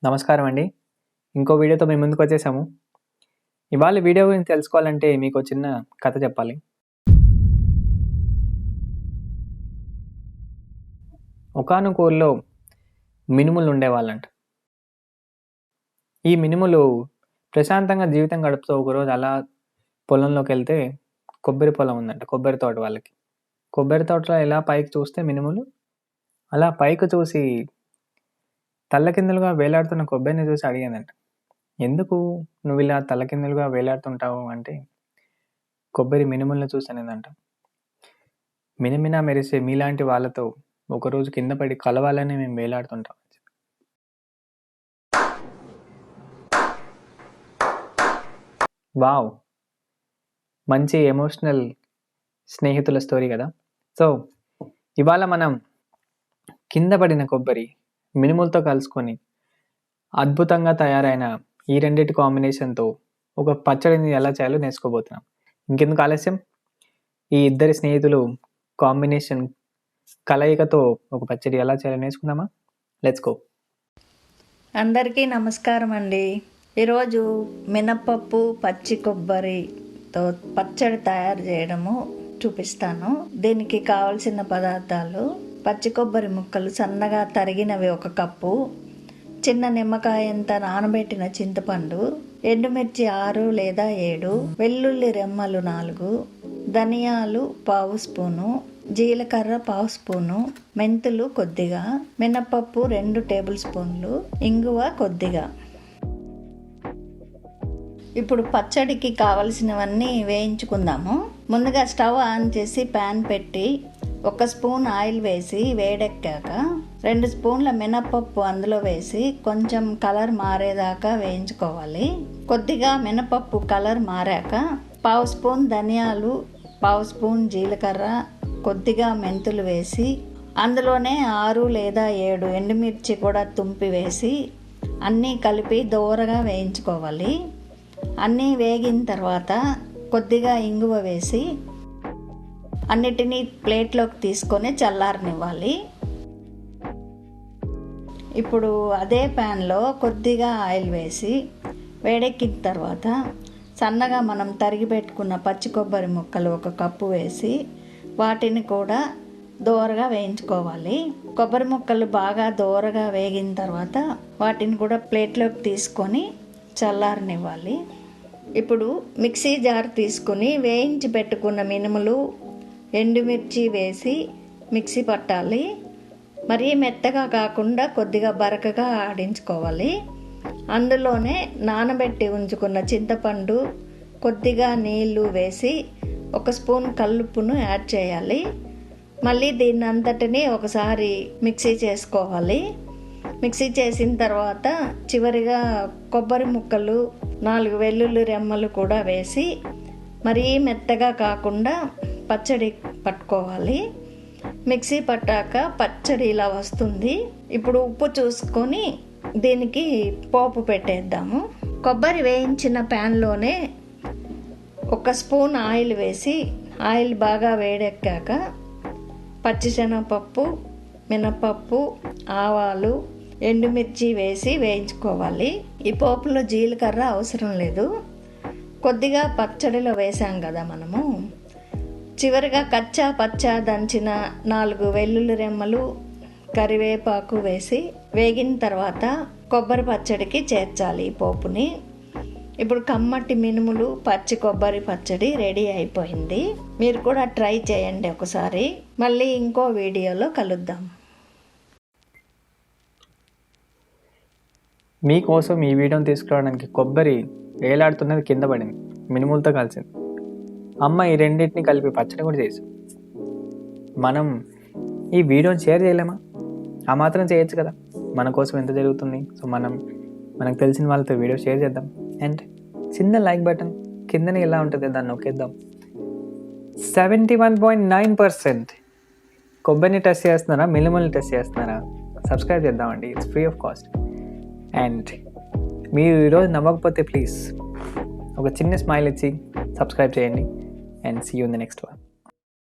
నమస్కారం అండి. ఇంకో వీడియోతో మేము ముందుకు వచ్చేసాము. ఇవాళ వీడియో గురించి తెలుసుకోవాలంటే మీకు చిన్న కథ చెప్పాలి. ఒకానొక ఊర్లో మినుములు ఉండేవాళ్ళంట. ఈ మినుములు ప్రశాంతంగా జీవితం గడుపుతూ ఒకరోజు అలా పొలంలోకి వెళ్తే కొబ్బరి పొలం ఉందంట, కొబ్బరి తోట వాళ్ళకి. కొబ్బరి తోటలో ఇలా పైకి చూస్తే మినుములు అలా పైకి చూసి తల్లకిందులుగా వేలాడుతున్న కొబ్బరిని చూసి అడిగిందంట, ఎందుకు నువ్వు ఇలా తల్లకిందులుగా వేలాడుతుంటావు అంటే, కొబ్బరి మినుములను చూసానేదంట. మినమినా మెరిసే మీలాంటి వాళ్ళతో ఒకరోజు కింద పడి కలవాలని మేము వేలాడుతుంటాం. వావ్, మంచి ఎమోషనల్ స్నేహితుల స్టోరీ కదా. సో ఇవాళ మనం కింద పడిన కొబ్బరి మినుములతో కలుసుకొని అద్భుతంగా తయారైన ఈ రెండింటి కాంబినేషన్తో ఒక పచ్చడిని ఎలా చేయాలో నేర్చుకోబోతున్నాం. ఇంకెందుకు ఆలస్యం, ఈ ఇద్దరి స్నేహితులు కాంబినేషన్ కలయికతో ఒక పచ్చడి ఎలా చేయాలో నేర్చుకుందామా? Let's go. అందరికీ నమస్కారం అండి. ఈరోజు మినపప్పు పచ్చి కొబ్బరితో పచ్చడి తయారు చేయడము చూపిస్తాను. దీనికి కావలసిన పదార్థాలు: పచ్చి కొబ్బరి ముక్కలు సన్నగా తరిగినవి 1 కప్పు, చిన్న నిమ్మకాయంత నానబెట్టిన చింతపండు, ఎండుమిర్చి 6 లేదా 7, వెల్లుల్లి రెమ్మలు 4, ధనియాలు 1/2 స్పూను, జీలకర్ర 1/2 స్పూను, మెంతులు కొద్దిగా, మినపప్పు 2 టేబుల్ స్పూన్లు, ఇంగువ కొద్దిగా. ఇప్పుడు పచ్చడికి కావలసినవన్నీ వేయించుకుందాము. ముందుగా స్టవ్ ఆన్ చేసి ప్యాన్ పెట్టి 1 స్పూన్ ఆయిల్ వేసి వేడెక్కాక 2 స్పూన్ల మినపప్పు అందులో వేసి కొంచెం కలర్ మారేదాకా వేయించుకోవాలి. కొద్దిగా మినపప్పు కలర్ మారాక 1/2 స్పూన్ ధనియాలు, 1/2 స్పూన్ జీలకర్ర, కొద్దిగా మెంతులు వేసి అందులోనే 6 లేదా 7 ఎండుమిర్చి కూడా తుంపి వేసి అన్నీ కలిపి దోరగా వేయించుకోవాలి. అన్నీ వేగిన తర్వాత కొద్దిగా ఇంగువ వేసి అన్నిటినీ ప్లేట్లోకి తీసుకొని చల్లారనివ్వాలి. ఇప్పుడు అదే ప్యాన్లో కొద్దిగా ఆయిల్ వేసి వేడెక్కిన తర్వాత సన్నగా మనం తరిగి పెట్టుకున్న పచ్చి కొబ్బరి ముక్కలు 1 కప్పు వేసి వాటిని కూడా దోరగా వేయించుకోవాలి. కొబ్బరి ముక్కలు బాగా దోరగా వేగిన తర్వాత వాటిని కూడా ప్లేట్లోకి తీసుకొని చల్లారనివ్వాలి. ఇప్పుడు మిక్సీ జార్ తీసుకుని వేయించి పెట్టుకున్న మినుములు, ఎండుమిర్చి వేసి మిక్సీ పట్టాలి. మరీ మెత్తగా కాకుండా కొద్దిగా బరకగా ఆడించుకోవాలి. అందులోనే నానబెట్టి ఉంచుకున్న చింతపండు, కొద్దిగా నీళ్లు వేసి 1 స్పూన్ కల్లుప్పును యాడ్ చేయాలి. మళ్ళీ దీన్ని అంతటిని ఒకసారి మిక్సీ చేసుకోవాలి. మిక్సీ చేసిన తర్వాత చివరిగా కొబ్బరి ముక్కలు, 4 వెల్లుల్లి రెమ్మలు కూడా వేసి మరీ మెత్తగా కాకుండా పచ్చడి పట్టుకోవాలి. మిక్సీ పట్టాక పచ్చడి ఇలా వస్తుంది. ఇప్పుడు ఉప్పు చూసుకొని దీనికి పోపు పెట్టేద్దాము. కొబ్బరి వేయించిన ప్యాన్లోనే 1 స్పూన్ ఆయిల్ వేసి ఆయిల్ బాగా వేడెక్కాక పచ్చిశనగపప్పు, మినపప్పు, ఆవాలు, ఎండుమిర్చి వేసి వేయించుకోవాలి. ఈ పోపులో జీలకర్ర అవసరం లేదు, కొద్దిగా పచ్చడిలో వేసాం కదా మనము. చివరిగా కచ్చా పచ్చా దంచిన 4 వెల్లుల్లి రెమ్మలు, కరివేపాకు వేసి వేగిన తర్వాత కొబ్బరి పచ్చడికి చేర్చాలి ఈ పోపుని. ఇప్పుడు కమ్మటి మినుములు పచ్చి కొబ్బరి పచ్చడి రెడీ అయిపోయింది. మీరు కూడా ట్రై చేయండి ఒకసారి. మళ్ళీ ఇంకో వీడియోలో కలుద్దాం. మీకోసం ఈ వీడియోని తీసుకురావడానికి కొబ్బరి వేలాడుతున్నది కింద పడింది, మినుములతో కలిసింది. అమ్మ ఈ రెండింటిని కలిపి పచ్చడి కూడా చేసి మనం ఈ వీడియోని షేర్ చేయలేమా? ఆ మాత్రం చేయొచ్చు కదా, మన కోసం ఎంత జరుగుతుంది. సో మనకు తెలిసిన వాళ్ళతో వీడియో షేర్ చేద్దాం. అండ్ చిన్న లైక్ బటన్ కిందనే ఎలా ఉంటుంది దాన్ని నొక్కేద్దాం. 71.9% కొబ్బరిని టెస్ట్ చేస్తున్నారా, మినుముల్ని టెస్ట్ చేస్తున్నారా? సబ్స్క్రైబ్ చేద్దామండి, it's free of cost. And మీరు ఈరోజు నవ్వకపోతే ప్లీజ్ ఒక చిన్న స్మైల్ ఇచ్చి సబ్స్క్రైబ్ చేయండి. And see you in the next one.